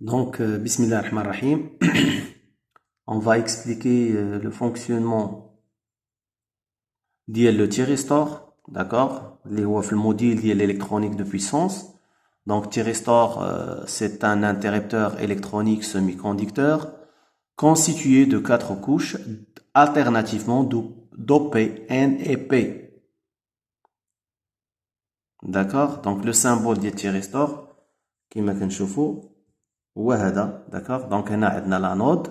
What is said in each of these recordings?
Donc, Bismillah ar-Rahman ar-Rahim, on va expliquer le fonctionnement le thyristor, d'accord? Le module l'électronique de puissance. Donc, thyristor, c'est un interrupteur électronique semi-conducteur constitué de 4 couches alternativement dopées N et P. D'accord? Donc, le symbole du thyristor, qui m'a كنشوفوا هو هذا. d'accord? Donc هنا عندنا l'anode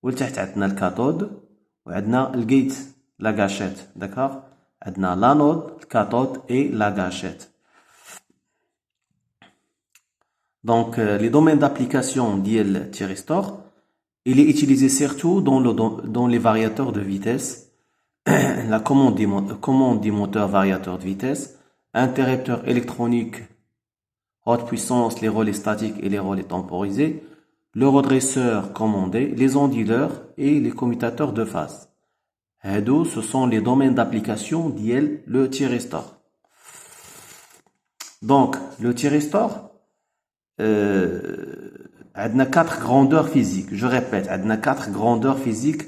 ولتحت عندنا الكاثود وعندنا الجيت لا gâchette. d'accord? عندنا l'anode, le cathode et la gâchette. Donc les domaines d'application ديال thyristor, il est utilisé surtout dans les variateurs de vitesse, la commande du moteur variateur de vitesse, interrupteur électronique haute puissance, les relais statiques et les relais temporisés, le redresseur commandé, les onduleurs et les commutateurs de phase. Ce sont les domaines d'application le thyristor. Donc, le thyristor, a 4 grandeurs physiques. Je répète, a 4 grandeurs physiques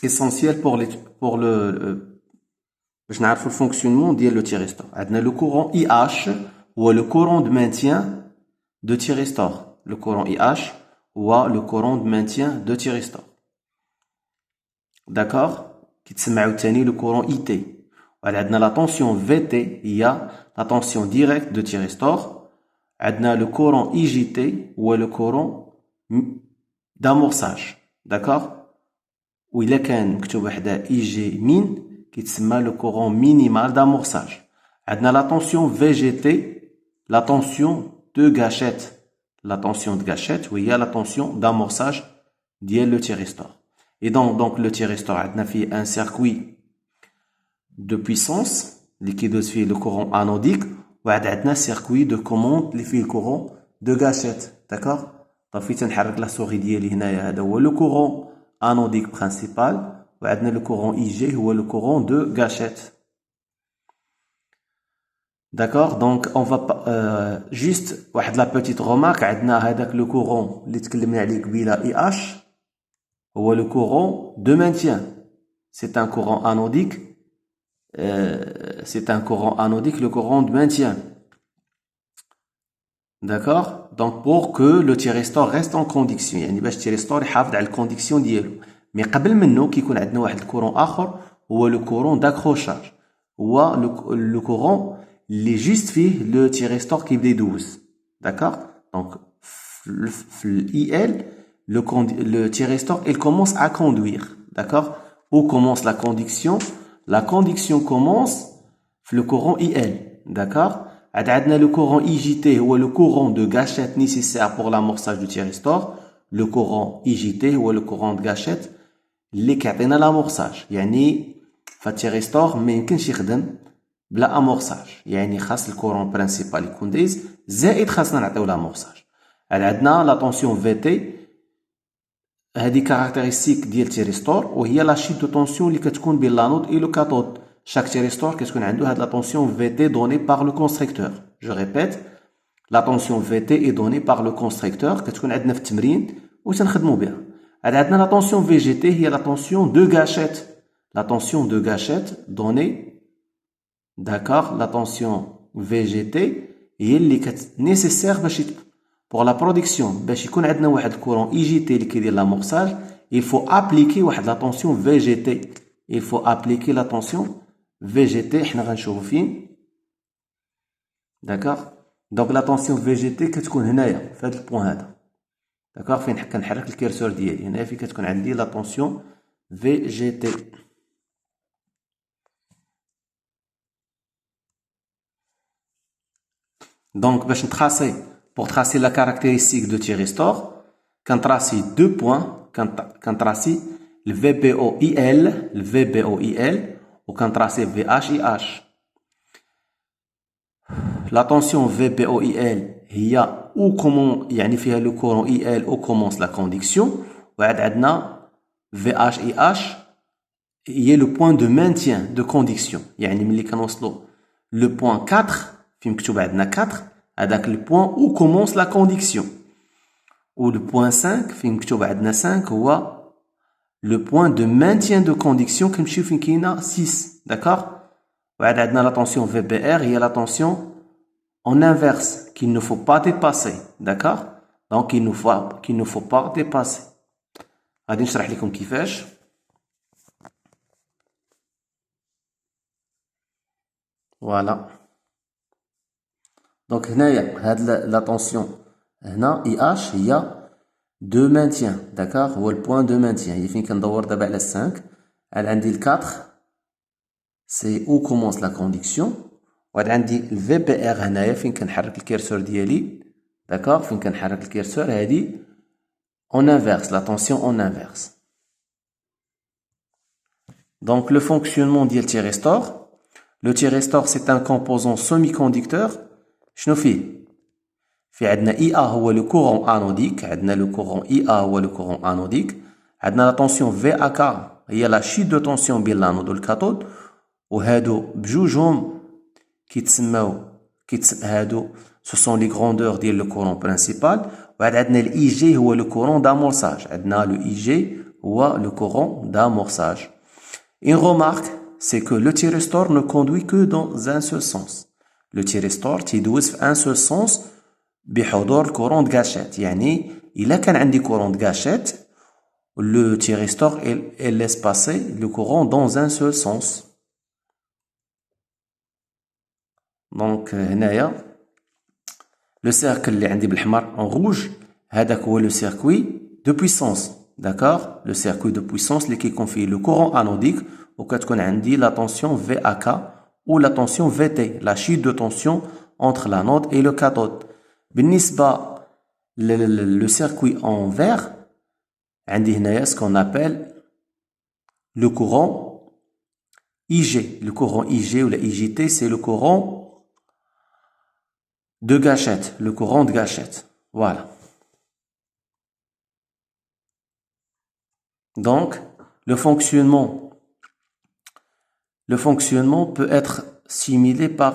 essentielles pour باش نعرفوا الفونكسيونمون ديال لو تيريستور. عندنا le courant IH ou le courant de maintien de thyristor. Le courant IH ou le courant de maintien de thyristor. d'accord? كيتسمى عاوتاني le courant IT. وعندنا la tension VT هي la tension directe de thyristor. عندنا le courant IJT ou le courant d'amorçage. d'accord? وإلا كان مكتوب وحده IG min كيتسمى le courant minimal d'amorçage. عندنا la tension VGT, la tension de gâchette. La tension de gâchette وهي la tension d'amorçage ديال le thyristor. Et donc le thyristor عندنا فيه un circuit de puissance اللي كيدوز فيه le courant anodique وعاد عندنا circuit de commande اللي فيه le courant de gâchette. d'accord? طفيت نحرك لا سوري ديالي هنايا هذا هو le courant anodique principal. وعندنا le courant IG هو le courant de gâchette. d'accord? donc on va juste واحد la petite remarque. عندنا هذاك le courant اللي تكلمنا عليه قبيله IH هو le courant de maintien. c'est un courant anodique. C'est un courant anodique, le courant de maintien. d'accord? donc pour que le thyristor reste en conduction, يعني باش التيريستور يحافظ على الكونديكسيون ديالو. مي قبل منه كيكون عندنا واحد الكورون اخر هو لو كورون داكروشاج. هو لو كورون اللي جيست فيه لو تيريستور كيبدا يدوز. d'accord? donc في الاي le thyristor il commence à conduire. d'accord? où commence la conduction? La conduction commence le courant IL. d'accord? عندنا le courant IJT هو le courant de gâchette nécessaire pour l'amorçage du thyristor. le courant IJT هو le courant de gâchette اللي كيعطينا l'amorçage. يعني فالتيريستور ما يمكنش يخدم بلا امورساج. يعني خاص الكورون برينسيبال يكون دايز زائد خاصنا نعطيو l'amorçage. عندنا لا طونسيون VT هذه كاركتيرستيك ديال التيريستور وهي لا شيت دو طونسيون اللي كتكون بين لانود اي لو كاثود. chaque thyristor كتكون عنده هاد la tension VT donnée par le constructeur. je répète, la tension VT est donnée par le constructeur كتكون عندنا في التمرين وتنخدموا بها. عندنا la tension VGT هي la tension de gâchette. la tension de gâchette donnée, d'accord, la tension VGT هي اللي nécessaire باش pour la production. باش يكون عندنا واحد الكورون IJT اللي كيدير l'amorçage, il faut appliquer واحد la tension VGT. il faut appliquer la tension VGT. احنا غنشوفوا فين. d'accord? donc la tension VGT كتكون هنايا في هذا البوان هذا. d'accord? فين كنحرك الكيرسور ديالي هنا فين كتكون عندي لا tension VGT. donc باش نتراسي pour tracer la caractéristique de thyristor كنتراسي deux points. كنتراسي le VBO-IL وكنتراسي VH-IH. la tension VBO-IL هي où comment يعني فيها le courant IL où commence la conduction. وعاد عندنا VH-IH هي le point de maintien de conduction. يعني ملي كنوصلوا le point 4 فين مكتوب عندنا 4 هذاك le point où commence la conduction. Ou le point 5 فين مكتوب عندنا 5 هو le point de maintien de conduction كنمشيو فين كاينه 6. D'accord? وعاد عندنا la tension VBR هي la tension en inverse qu'il ne faut pas dépasser. D'accord? Donc qu'il ne faut pas dépasser. غادي نشرح لكم كيفاش. Voilà. Donc هنايا هاد la tension هنا IH هي de maintien. D'accord? هو le point de maintien. هي فين كندور دابا على 5. عاد عندي ال 4 c'est où commence la conduction. وعاد عندي ال VBR هنايا فين كنحرك الكيرسور ديالي. D'accord? فين كنحرك الكيرسور هادي en inverse, la tension en inverse. Donc le fonctionnement ديال التيريستور. Le thyristor c'est un composant semi-conducteur. شنو فيه؟ في عندنا IA هو le courant anodique. عندنا le courant IA هو le courant anodique. عندنا la tension VAK هي la chute de tension بين l'anode و الكاثود. وهادو بجوجهم كيتسماو هادو ce sont les grandeurs ديال le courant principal. وعاد عندنا ال IG هو le courant d'amorçage. عندنا le IG هو le courant d'amorçage. Une remarque, c'est que le thyristor ne conduit que dans un seul sens. Le thyristor تيدوز في un seul sens بحضور courant de gâchette. يعني إلا كان عندي courant de gâchette, le thyristor il laisse passer le courant dans un seul sens. Donc هنايا le cercle اللي عندي بالحمر en rouge هذاك هو le circuit de puissance. D'accord? Le circuit de puissance اللي كيكون فيه le courant anodique وكتكون عندي la tension VAK ou la tension VT, la chute de tension entre l'anode et le cathode. بالنسبة le circuit en vert عندي هنايا ce qu'on appelle le courant IG. Le courant IG ou la IGT c'est le courant de gâchette, le courant de gâchette. Voilà. Donc, le fonctionnement peut être simulé par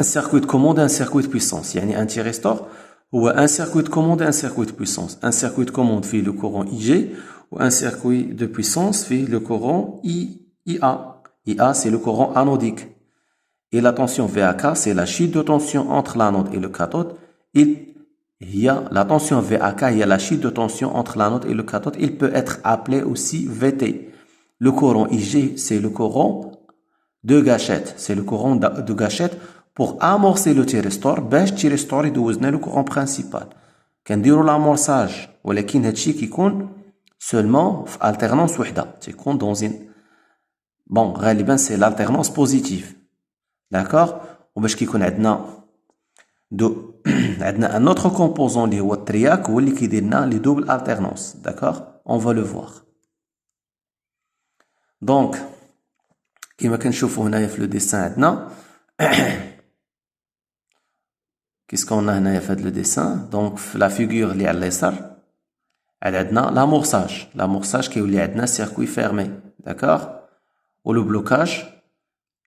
un circuit de commande et un circuit de puissance. يعني un thyristor ou un circuit de commande et un circuit de puissance. Un circuit de commande fait le courant IG ou un circuit de puissance fait le courant IA. IA c'est le courant anodique. Et la tension VAK c'est la chute de tension entre l'anode et le cathode. Il y a la tension VAK, il y a la chute de tension entre l'anode et le cathode. Il peut être appelé aussi VT. Le courant IG, c'est le courant de gâchette. C'est le courant de gâchette pour amorcer le thyristor. باش التيريستور يدوزنا le courant principal. كنديروا l'amorçage. ولكن هادشي كيكون seulement في alternance وحدة. تيكون dans une... Bon, غالبا c'est l'alternance positive. D'accord? وباش كيكون عندنا عندنا un autre composant اللي هو الترياك هو اللي كيدير لنا les double alternance. D'accord? On va le voir. Donc, كما كنشوفوا هنايا في لو ديسان عندنا qu'est-ce qu'on a هنايا في هذا لو ديسان. دونك في لا فيغور اللي على اليسار عندنا لامورساج كيولي عندنا سيركوي فيرمي. داكور. و لو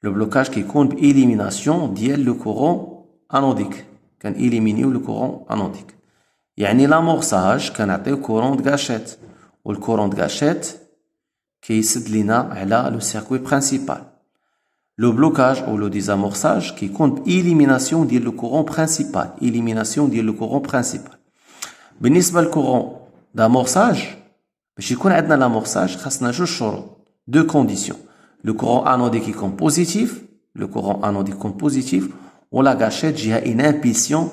بلوكاج كيكون بإليميناسيون ديال لو كورون انوديك. كان إليمينيو لو كورون انوديك. يعني لامورساج كنعطيو كورون د غاشيت و الكورون د غاشيت كيسد لينا على لو سيركوي برينسيبال. لو بلوكاج او لو ديزامورساج كيكون بإليميناسيون ديال لو كورون برينسيبال. إليميناسيون ديال لو كورون برينسيبال. بالنسبة للكورون d'amorçage باش يكون عندنا لامورساج خاصنا جوج شروط. دو كونديسيون. لو كورون انوديك يكون بوزيتيف. لو كورون انوديك يكون بوزيتيف و لا غاشيت جيها une impulsion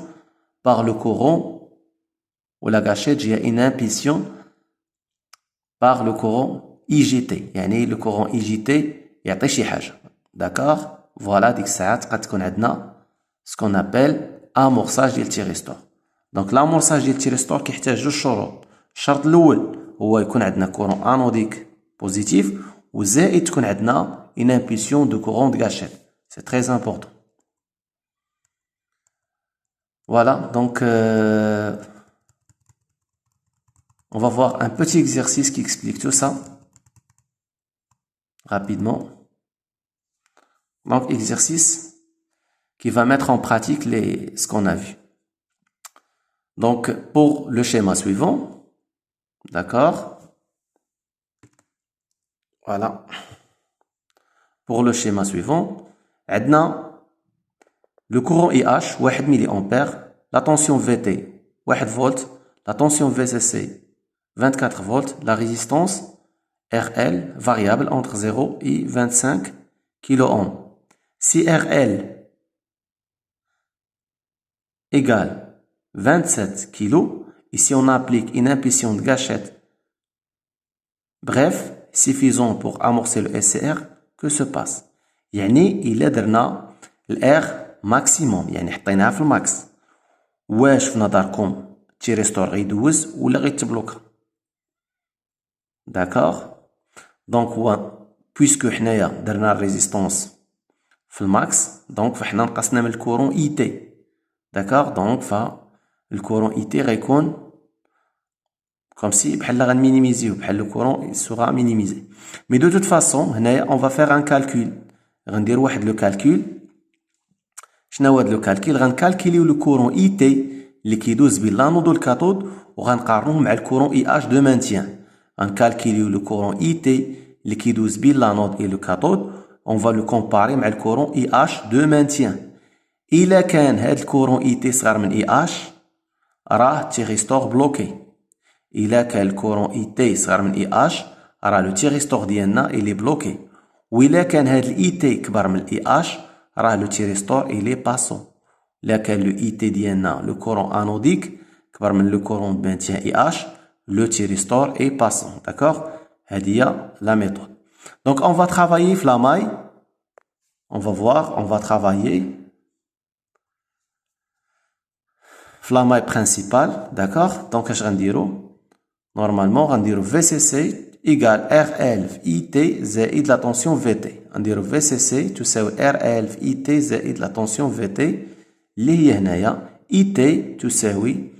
par le courant و لا غاشيت جيها une impulsion par le courant IGT. يعني le courant IGT يعطي شي حاجة. داكوغ. فوالا ديك الساعات قد تكون عندنا ce qu'on appelle amorçage ديال التيريستور. دونك لامورساج ديال التيريستور كيحتاج جوج شروط. الشرط الاول هو يكون عندنا كورون انوديك بوزيتيف وزائد تكون عندنا une impulsion de courant de gâchette. C'est très important. Voilà, donc on va voir un petit exercice qui explique tout ça rapidement. Donc exercice qui va mettre en pratique ce qu'on a vu. Donc, pour le schéma suivant, d'accord? Voilà. Pour le schéma suivant, عندنا le courant IH 1 milliampère, la tension VT 1 volt, la tension VCC 24 volts, la résistance RL variable entre 0 et 25 kΩ. Si RL égale 27 kg, ici on applique une impulsion de gâchette bref, suffisant pour amorcer le SCR, que se passe? يعني إلا درنا الR maximum يعني حطيناها في الماكس واش في نظركم التيريستور غيدوز ولا غيتبلوكا؟ داكوغ دونك هو بويسكو حنايا درنا الريزيستونس في الماكس دونك فحنا نقصنا من الكورون اي تي داكوغ دونك فالكورون اي تي غيكون كوم سي بحال غنمينيميزيو بحال لو كورون سوغا مينيميزي مي دو توت فاصون هنايا اون فا فيغ ان كالكول غندير واحد لو كالكول شنو هو هاد لو كالكول غنكالكوليو لو كورون اي تي اللي كيدوز بين لانود والكاثود وغنقارنوه مع الكورون اي اش دو مانتيان غنكالكوليو لو كورون اي تي اللي كيدوز بين لانود اي لو كاثود اون فا لو كومباري مع الكورون اي اش دو مانتيان الا كان هاد الكورون اي تي صغر من اي اش راه التيريستور بلوكي الا كان الكورون اي تي صغر من اي اش راه لو تيريستور ديالنا الي بلوكي وإلا كان هاد الاي تي كبر من الاي اش راه لو تيريستور الي باسون إلا كان لو اي تي ديالنا لو كورون انوديك كبر من لو كورون بانتيان اي اش لو تيريستور اي باسون داكوغ هادي هي لا ميثود دونك اون فا ترافايي في لا ماي اون فا فوار اون فا ترافايي في لا ماي برينسيبال داكوغ دونك اش غنديرو نورمالمون غنديرو VCC égale RL في IT زائد لا تونسيون VT غنديرو VCC تساوي RL في IT زائد لا تونسيون VT اللي هي هنايا IT تساوي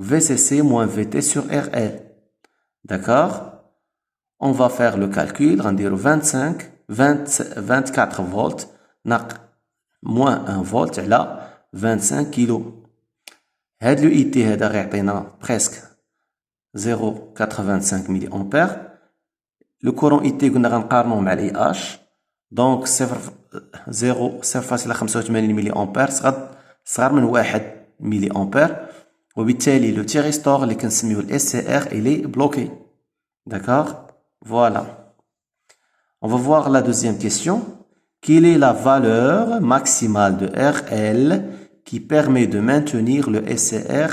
VCC moins VT sur RL d'accord on va faire le calcul غنديرو 24 فولت ناق moins 1 فولت على 25 كيلو هاد لو IT هذا غيعطينا بريسك 0.85 ملي لو كورون اي تي قلنا غنقارنوه مع الاي اش دونك 0.85 ملي امبير صغر من 1 ملي امبير وبالتالي لو تيريستور اللي كنسميوه الاس سي ار الي بلوكي داكوغ فوالا on va voir la deuxième question quelle est la valeur maximale de RL qui permet de maintenir le SCR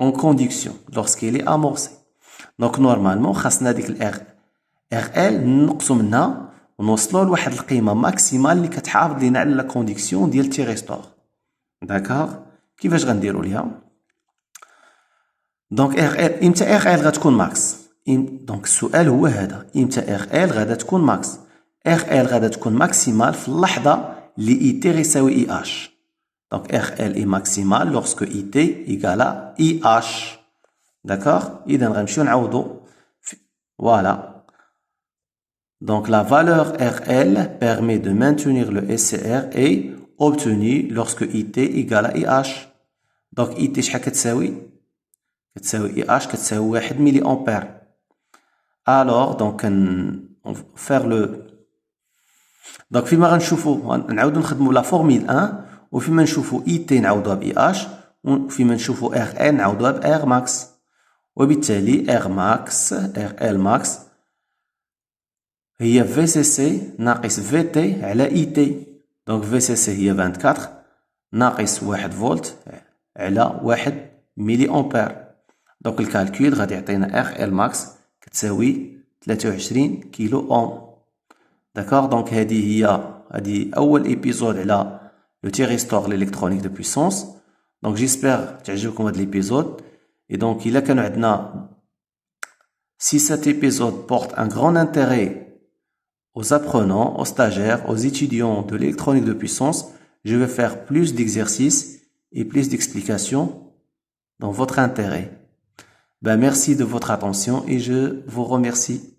en conduction lorsqu'il est amorcé دونك نورمالمون خاصنا ديك الار ال نقصوا منها ونوصلوا لواحد القيمه ماكسيمال اللي كتحافظ لينا على لا كونديكسيون ديال التيريستور داكوغ كيفاش غنديروا ليها دونك ار ال امتى ار ال غتكون ماكس دونك السؤال هو هذا امتى ار ال غادا تكون ماكس ار ال غادا تكون ماكسيمال في اللحظه اللي اي تي غيساوي اي اش دونك ار ال اي ماكسيمال لورسكو اي تي ايغالا اي اش D'accord? إذا غنمشيو نعوضو voilà. Donc la valeur RL permet de maintenir le SCR est obtenue lorsque IT égale à IH. Donc IT شحال كتساوي؟ كتساوي IH كتساوي 1 ملي أمبير. Alors donc on va faire le donc فيما غنشوفو نعاودو نخدمو لا فورميل 1 وفيما نشوفو IT نعوضوها ب IH وفيما نشوفو RL نعوضوها ب R max. وبالتالي R max RL max هي VCC ناقص VT على IT دونك VCC هي 24 ناقص 1 فولت على 1 ملي أمبير دونك الكالكول غادي يعطينا RL max كتساوي 23 كيلو أوم داكوغ دونك هادي أول إيبيزود على لو تيريستور الإلكترونيك دو بويسونس دونك جيسبر تعجبكم هاد الإيبيزود Et donc, il a qu'un si cet épisode porte un grand intérêt aux apprenants, aux stagiaires, aux étudiants de l'électronique de puissance, je vais faire plus d'exercices et plus d'explications dans votre intérêt. Ben, merci de votre attention et je vous remercie.